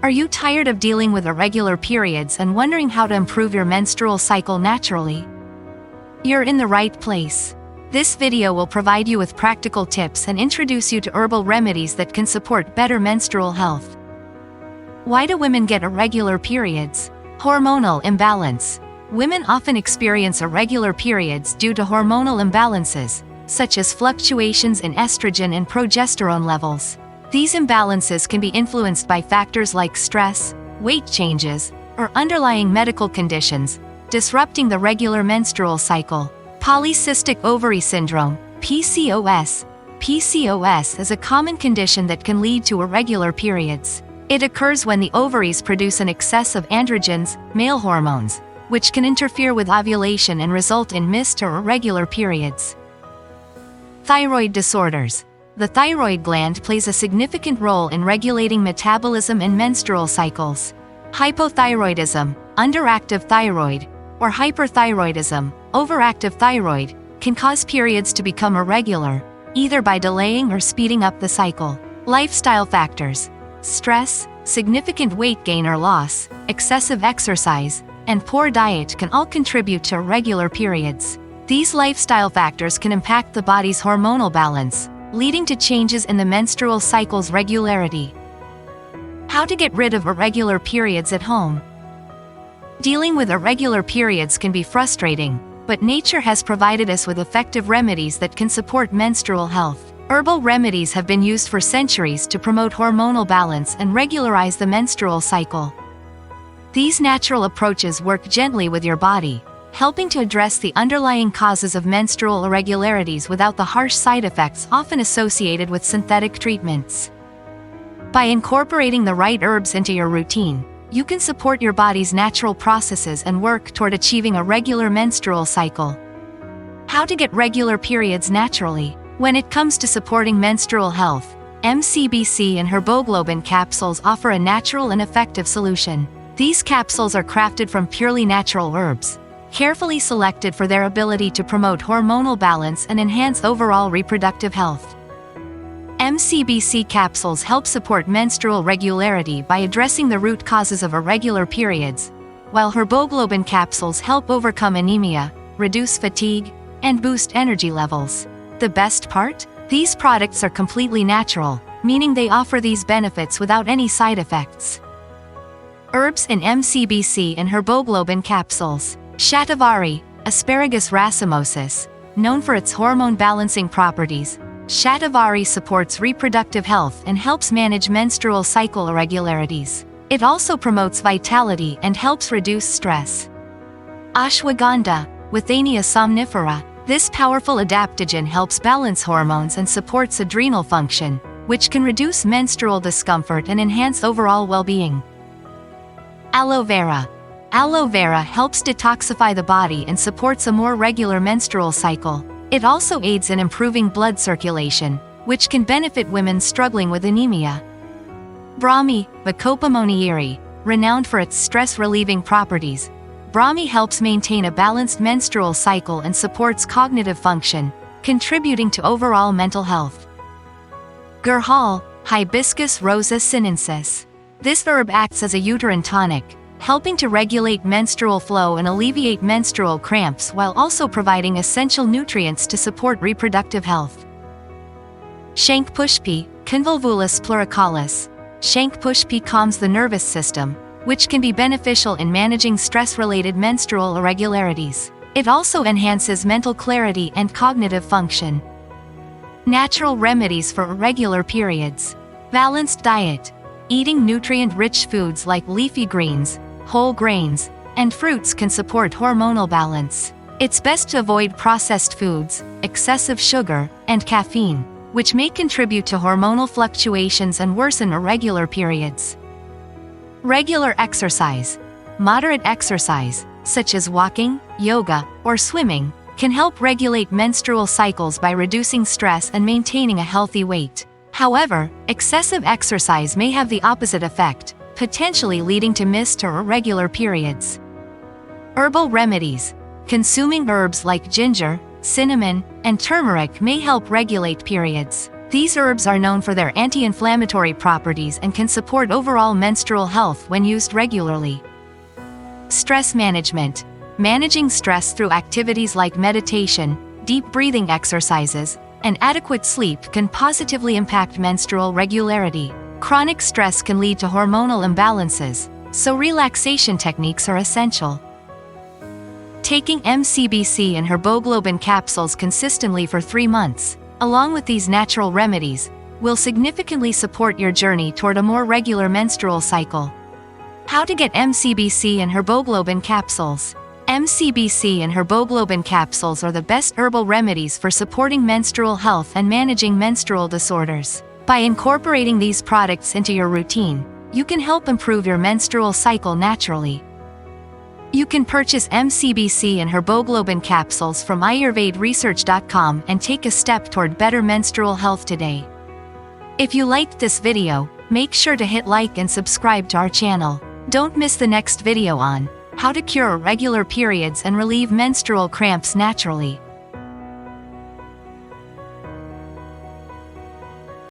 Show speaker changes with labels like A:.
A: Are you tired of dealing with irregular periods and wondering how to improve your menstrual cycle naturally? You're in the right place. This video will provide you with practical tips and introduce you to herbal remedies that can support better menstrual health. Why do women get irregular periods? Hormonal imbalance. Women often experience irregular periods due to hormonal imbalances, such as fluctuations in estrogen and progesterone levels. These imbalances can be influenced by factors like stress, weight changes, or underlying medical conditions, disrupting the regular menstrual cycle. Polycystic ovary syndrome, PCOS. PCOS is a common condition that can lead to irregular periods. It occurs when the ovaries produce an excess of androgens, male hormones, which can interfere with ovulation and result in missed or irregular periods. Thyroid disorders. The thyroid gland plays a significant role in regulating metabolism and menstrual cycles. Hypothyroidism, underactive thyroid, or hyperthyroidism, overactive thyroid, can cause periods to become irregular, either by delaying or speeding up the cycle. Lifestyle factors. Stress, significant weight gain or loss, excessive exercise, and poor diet can all contribute to irregular periods. These lifestyle factors can impact the body's hormonal balance, leading to changes in the menstrual cycle's regularity. How to get rid of irregular periods at home. Dealing with irregular periods can be frustrating, but nature has provided us with effective remedies that can support menstrual health. Herbal remedies have been used for centuries to promote hormonal balance and regularize the menstrual cycle. These natural approaches work gently with your body, helping to address the underlying causes of menstrual irregularities without the harsh side effects often associated with synthetic treatments. By incorporating the right herbs into your routine, you can support your body's natural processes and work toward achieving a regular menstrual cycle. How to get regular periods naturally. When it comes to supporting menstrual health, MCBC and Herbal capsules offer a natural and effective solution. These capsules are crafted from purely natural herbs, carefully selected for their ability to promote hormonal balance and enhance overall reproductive health. MCBC capsules help support menstrual regularity by addressing the root causes of irregular periods, while Herbal capsules help overcome anemia, reduce fatigue, and boost energy levels. The best part? These products are completely natural, meaning they offer these benefits without any side effects. Herbs in MCBC and Herbal capsules. Shatavari, Asparagus racemosus, known for its hormone-balancing properties. Shatavari supports reproductive health and helps manage menstrual cycle irregularities. It also promotes vitality and helps reduce stress. Ashwagandha, Withania somnifera. This powerful adaptogen helps balance hormones and supports adrenal function, which can reduce menstrual discomfort and enhance overall well-being. Aloe vera. Aloe vera helps detoxify the body and supports a more regular menstrual cycle. It also aids in improving blood circulation, which can benefit women struggling with anemia. Brahmi, Bacopa monnieri, renowned for its stress-relieving properties. Brahmi helps maintain a balanced menstrual cycle and supports cognitive function, contributing to overall mental health. Gurhal, Hibiscus rosa sinensis. This herb acts as a uterine tonic, helping to regulate menstrual flow and alleviate menstrual cramps while also providing essential nutrients to support reproductive health. Shankpushpi, Convolvulus pluricalis. Shankpushpi calms the nervous system, which can be beneficial in managing stress-related menstrual irregularities. It also enhances mental clarity and cognitive function. Natural remedies for irregular periods. Balanced diet. Eating nutrient-rich foods like leafy greens, whole grains, and fruits can support hormonal balance. It's best to avoid processed foods, excessive sugar, and caffeine, which may contribute to hormonal fluctuations and worsen irregular periods. Regular exercise. Moderate exercise, such as walking, yoga, or swimming, can help regulate menstrual cycles by reducing stress and maintaining a healthy weight. However, excessive exercise may have the opposite effect, potentially leading to missed or irregular periods. Herbal remedies. Consuming herbs like ginger, cinnamon, and turmeric may help regulate periods. These herbs are known for their anti-inflammatory properties and can support overall menstrual health when used regularly. Stress management. Managing stress through activities like meditation, deep breathing exercises, and adequate sleep can positively impact menstrual regularity. Chronic stress can lead to hormonal imbalances, so relaxation techniques are essential. Taking MCBC and Herboglobin capsules consistently for 3 months, along with these natural remedies, will significantly support your journey toward a more regular menstrual cycle. How to get MCBC and Herboglobin capsules. MCBC and Herboglobin capsules are the best herbal remedies for supporting menstrual health and managing menstrual disorders. By incorporating these products into your routine, you can help improve your menstrual cycle naturally. You can purchase MCBC and Herboglobin capsules from ayurvedresearch.com and take a step toward better menstrual health today. If you liked this video, make sure to hit like and subscribe to our channel. Don't miss the next video on how to cure irregular periods and relieve menstrual cramps naturally.